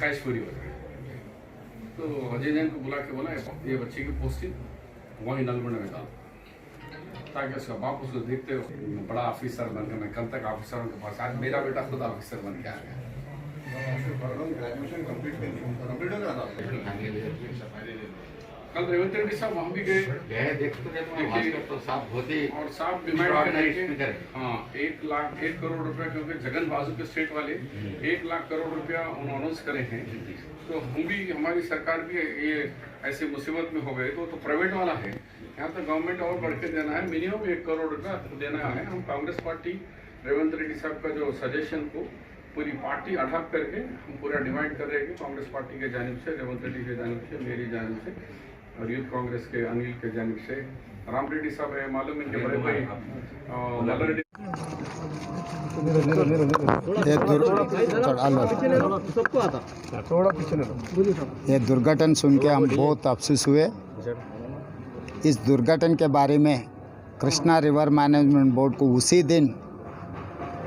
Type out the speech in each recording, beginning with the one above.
ख्वाहिशपूरी हो जाए। तो अजय जैन को बुला के बोला ये बच्चे की पोस्टिंग वहीं नलगुंडा में डाल, ताकि उसका बाप उसको देखते हो बड़ा ऑफिसर बन गया। मैं कल तक ऑफिसरों के पास, आज मेरा बेटा खुद ऑफिसर बन के आ गया। ग्रेजुएशन कंप्लीट हो गया था। कल रेवंत रेड्डी साहब वहाँ भी गए तो साहब होते और साहब डिमांड हाँ 1 करोड़ रुपया, क्योंकि जगन बाजू के स्टेट वाले 1 लाख करोड़ रुपया उन्होंने अनाउंस करे हैं। तो हम भी, हमारी सरकार भी ये ऐसी मुसीबत में हो गए तो प्राइवेट वाला है, यहाँ तो गवर्नमेंट और बढ़ के देना है, मिनिमम 1 करोड़ रुपया देना है। हम कांग्रेस पार्टी रेवंत रेड्डी साहब का जो सजेशन को पूरी पार्टी अडॉप्ट करके हम पूरा डिमांड कर रहे हैं कि कांग्रेस पार्टी के जानिब से, रेवंत रेड्डी के जानिब से, मेरी जानिब से और यूथ कांग्रेस के अनिल के जानिब से, राम रेड्डी साहब है मालूम इनके बड़े भाई मल्ला रेड्डी। ये दुर्घटना सुन के हम बहुत अफसोस हुए। इस दुर्घटना के बारे में कृष्णा रिवर मैनेजमेंट बोर्ड को उसी दिन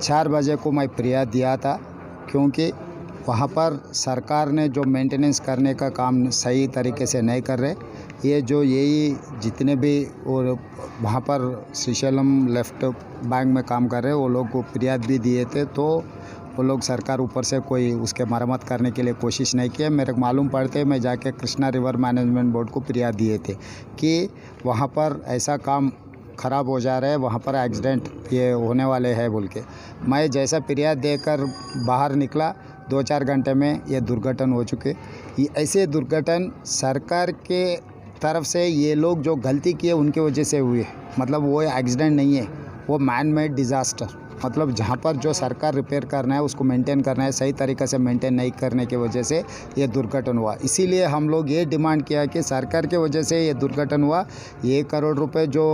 4 बजे को मैं फरियाद दिया था, क्योंकि वहाँ पर सरकार ने जो मेंटेनेंस करने का काम सही तरीके से नहीं कर रहे। ये जो यही जितने भी और वहाँ पर श्रीशैलम लेफ्ट बैंक में काम कर रहे वो लोग को फरियाद भी दिए थे, तो वो लोग सरकार ऊपर से कोई उसके मरम्मत करने के लिए कोशिश नहीं किया। मेरे को मालूम पड़ते मैं जाके कृष्णा रिवर मैनेजमेंट बोर्ड को फरियाद दिए थे कि वहाँ पर ऐसा काम ख़राब हो जा रहा है, वहाँ पर एक्सीडेंट ये होने वाले हैं बोल के। मैं जैसा फरियाद देकर बाहर निकला 2-4 घंटे में ये दुर्घटना हो चुके। ऐसे दुर्घटना सरकार के तरफ से ये लोग जो गलती किए उनकी वजह से हुए, मतलब वो एक्सीडेंट नहीं है, वो मैन मेड डिज़ास्टर। मतलब जहाँ पर जो सरकार रिपेयर करना है उसको मेंटेन करना है, सही तरीक़े से मेंटेन नहीं करने की वजह से ये दुर्घटना हुआ। इसीलिए हम लोग ये डिमांड किया कि सरकार की वजह से ये दुर्घटना हुआ। 1 करोड़ रुपए जो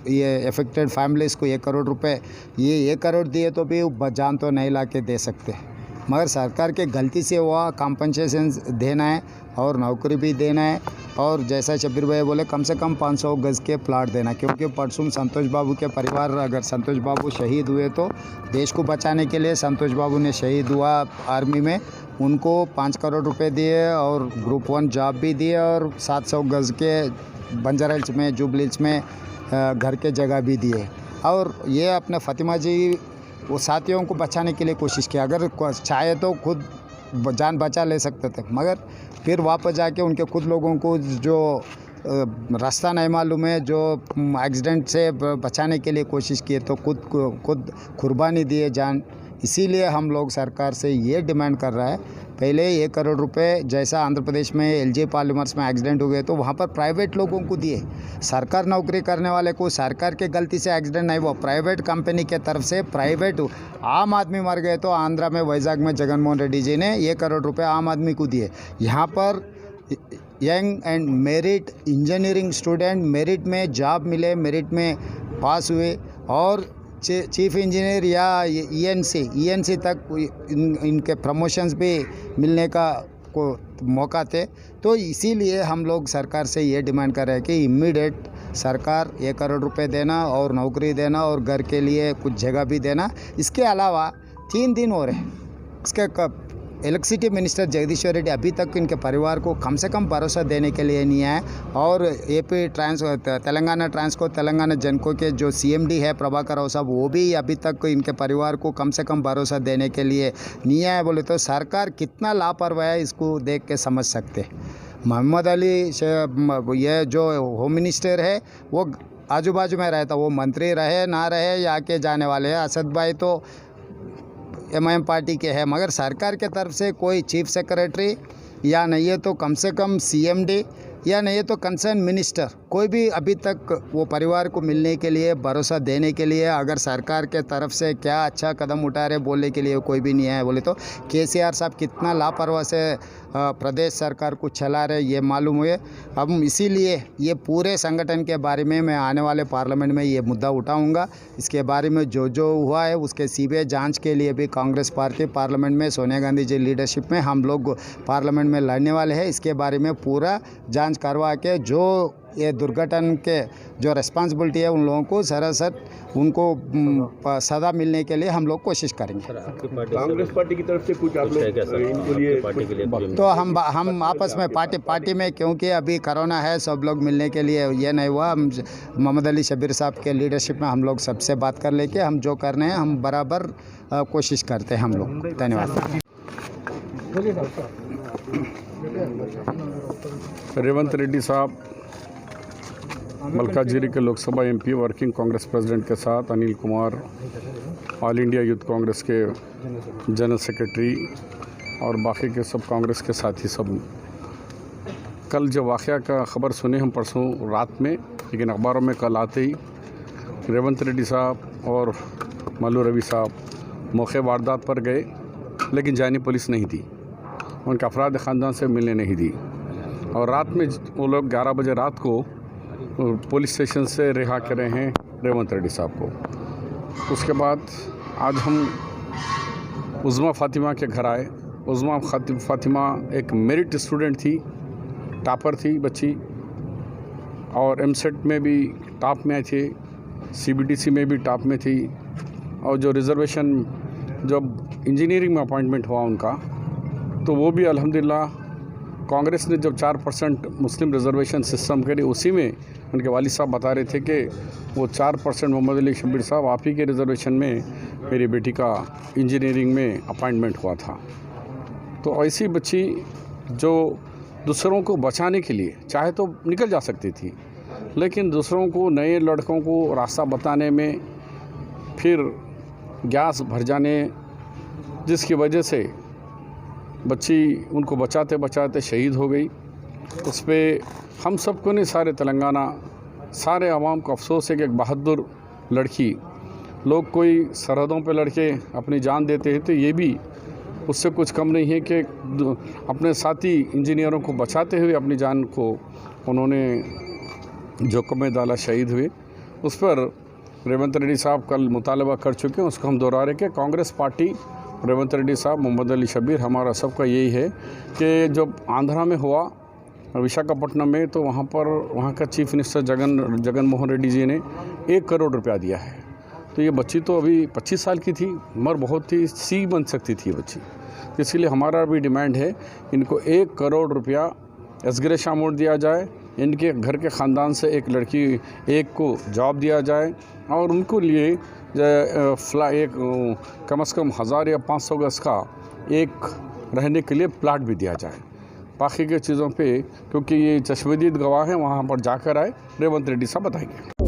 ये अफेक्टेड फैमिलीज़ को 1 करोड़ रुपए, ये 1 करोड़ दिए तो भी जान तो नहीं ला के दे सकते, मगर सरकार के गलती से हुआ। कॉम्पनसेशन देना है और नौकरी भी देना है, और जैसा शब्बीर भाई बोले कम से कम 500 गज़ के प्लाट देना, क्योंकि परसों संतोष बाबू के परिवार, अगर संतोष बाबू शहीद हुए तो देश को बचाने के लिए संतोष बाबू ने शहीद हुआ आर्मी में, उनको 5 करोड़ रुपए दिए और ग्रुप 1 जॉब भी दिए और 700 गज़ के बंजारा हिल्स में, जुबली हिल्स में घर के जगह भी दिए। और ये अपने फातिमा जी वो साथियों को बचाने के लिए कोशिश किया। अगर चाहे तो खुद जान बचा ले सकते थे, मगर फिर वापस जाके उनके खुद लोगों को जो रास्ता नहीं मालूम है, जो एक्सीडेंट से बचाने के लिए कोशिश किए, तो खुद कुर्बानी दिए जान। इसीलिए हम लोग सरकार से ये डिमांड कर रहा है, पहले 1 करोड़ रुपए जैसा आंध्र प्रदेश में एलजी पॉलीमर्स में एक्सीडेंट हो गए तो वहाँ पर प्राइवेट लोगों को दिए। सरकार नौकरी करने वाले को सरकार के गलती से एक्सीडेंट नहीं हुआ, प्राइवेट कंपनी के तरफ से प्राइवेट आम आदमी मर गए तो आंध्रा में वैजाग में जगनमोहन रेड्डी जी ने 1 करोड़ रुपये आम आदमी को दिए। यहाँ पर young and merit engineering student merit में जॉब मिले, मेरिट में पास हुए और चीफ इंजीनियर या ईएनसी तक इनके प्रमोशंस भी मिलने का को मौका थे। तो इसीलिए हम लोग सरकार से ये डिमांड कर रहे हैं कि इमीडिएट सरकार 1 करोड़ रुपए देना और नौकरी देना और घर के लिए कुछ जगह भी देना। इसके अलावा 3 दिन हो रहे हैं, इसके इलेक्ट्रिसिटी मिनिस्टर जगदीश्वर रेड्डी अभी तक इनके परिवार को कम से कम भरोसा देने के लिए नहीं आए, और एपी तेलंगाना ट्रांसको तेलंगाना जेनको के जो सीएमडी है प्रभाकर राव साहब, वो भी अभी तक इनके परिवार को कम से कम भरोसा देने के लिए नहीं आए। बोले तो सरकार कितना लापरवाह है इसको देख के समझ सकते। मोहम्मद अली ये जो होम मिनिस्टर है वो आजू बाजू में रहता, वो मंत्री रहे ना रहे या के जाने वाले हैं। असद भाई तो एमआईएम पार्टी के हैं, मगर सरकार के तरफ से कोई चीफ सेक्रेटरी या नहीं है तो कम से कम सीएमडी या नहीं है तो कंसर्न मिनिस्टर, कोई भी अभी तक वो परिवार को मिलने के लिए, भरोसा देने के लिए, अगर सरकार के तरफ से क्या अच्छा कदम उठा रहे बोलने के लिए कोई भी नहीं है। बोले तो केसीआर साहब कितना लापरवाह से प्रदेश सरकार को चला रहे ये मालूम हुए। अब इसीलिए ये पूरे संगठन के बारे में मैं आने वाले पार्लियामेंट में ये मुद्दा उठाऊंगा। इसके बारे में जो जो हुआ है उसके सीबीआई जांच के लिए भी कांग्रेस पार्टी पार्लियामेंट में सोनिया गांधी जी लीडरशिप में हम लोग पार्लियामेंट में लड़ने वाले हैं। इसके बारे में पूरा जांच करवा के जो ये दुर्घटना के जो रिस्पांसिबिलिटी है उन लोगों को सरासर उनको सज़ा मिलने के लिए हम लोग कोशिश करेंगे। कांग्रेस पार्टी की तरफ से कुछ आप लोग इनको लिए तो हम आपस में पार्टी में, क्योंकि अभी कोरोना है, सब लोग मिलने के लिए ये नहीं हुआ। मोहम्मद अली शब्बीर साहब के लीडरशिप में हम लोग सबसे बात कर लेके हम जो करने हैं हम बराबर कोशिश करते हैं हम लोग। धन्यवाद। रेवंत रेड्डी साहब मलकाजिरी के Lok Sabha MP, working Congress president के साथ Anil Kumar all India youth Congress के जनरल सेक्रेटरी और बाकी के सब कांग्रेस के साथी सब कल जो वाक़या का ख़बर सुने हम परसों रात में, लेकिन अखबारों में कल आते ही रेवंत रेड्डी साहब और मल्लू रवि साहब मौके वारदात पर गए, लेकिन जानी पुलिस नहीं थी, उनके अफराद ख़ानदान से मिलने नहीं दी और रात में वो लोग 11 बजे रात को पुलिस स्टेशन से रिहा कर रहे हैं रेवंत रेड्डी साहब को। उसके बाद आज हम उज़्मा फ़ातिमा के घर आए। उज़्मा फ़ातिमा एक मेरिट स्टूडेंट थी, टॉपर थी बच्ची और एमसेट में भी टॉप में आई थी, सीबीटीसी में भी टॉप में थी और जो रिज़र्वेशन जब इंजीनियरिंग में अपॉइंटमेंट हुआ उनका तो वो भी अल्हम्दुलिल्लाह कांग्रेस ने जब 4% मुस्लिम रिजर्वेशन सिस्टम करी, उसी में उनके वालिद साहब बता रहे थे कि वो 4% मोहम्मद अली शब्बीर साहब आप ही के रिजर्वेशन में मेरी बेटी का इंजीनियरिंग में अपॉइंटमेंट हुआ था। तो ऐसी बच्ची जो दूसरों को बचाने के लिए चाहे तो निकल जा सकती थी, लेकिन दूसरों को, नए लड़कों को रास्ता बताने में फिर गैस भर जाने, जिसकी वजह से बच्ची उनको बचाते बचाते शहीद हो गई। उस पर हम सबको ने, सारे तेलंगाना, सारे आवाम को अफसोस है कि एक बहादुर लड़की, लोग कोई सरहदों पे लड़के अपनी जान देते हैं तो ये भी उससे कुछ कम नहीं है कि अपने साथी इंजीनियरों को बचाते हुए अपनी जान को उन्होंने जोखिम में डाला, शहीद हुए। उस पर रेवंत रेड्डी साहब कल मुतालबा कर चुके हैं, उसको हम दोहरा रहे कि कांग्रेस पार्टी, रेवंत रेड्डी साहब, मोहम्मद अली शब्बीर, हमारा सबका यही है कि जब आंध्रा में हुआ विशाखापट्टनम में तो वहाँ का चीफ मिनिस्टर जगन मोहन रेड्डी जी ने 1 करोड़ रुपया दिया है। तो ये बच्ची तो अभी 25 साल की थी, उम्र बहुत थी, सी बन सकती थी ये बच्ची। इसलिए हमारा भी डिमांड है इनको 1 करोड़ रुपया एसग्रेश अमाउंट दिया जाए, इनके घर के ख़ानदान से एक लड़की एक को जॉब दिया जाए और उनको लिए एक कम से कम 1000 या 500 गज का एक रहने के लिए प्लाट भी दिया जाए। बाकी के चीज़ों पे क्योंकि ये चश्मदीद गवाह हैं, वहाँ पर जाकर आए, रेवंत रेड्डी साहब बताएंगे।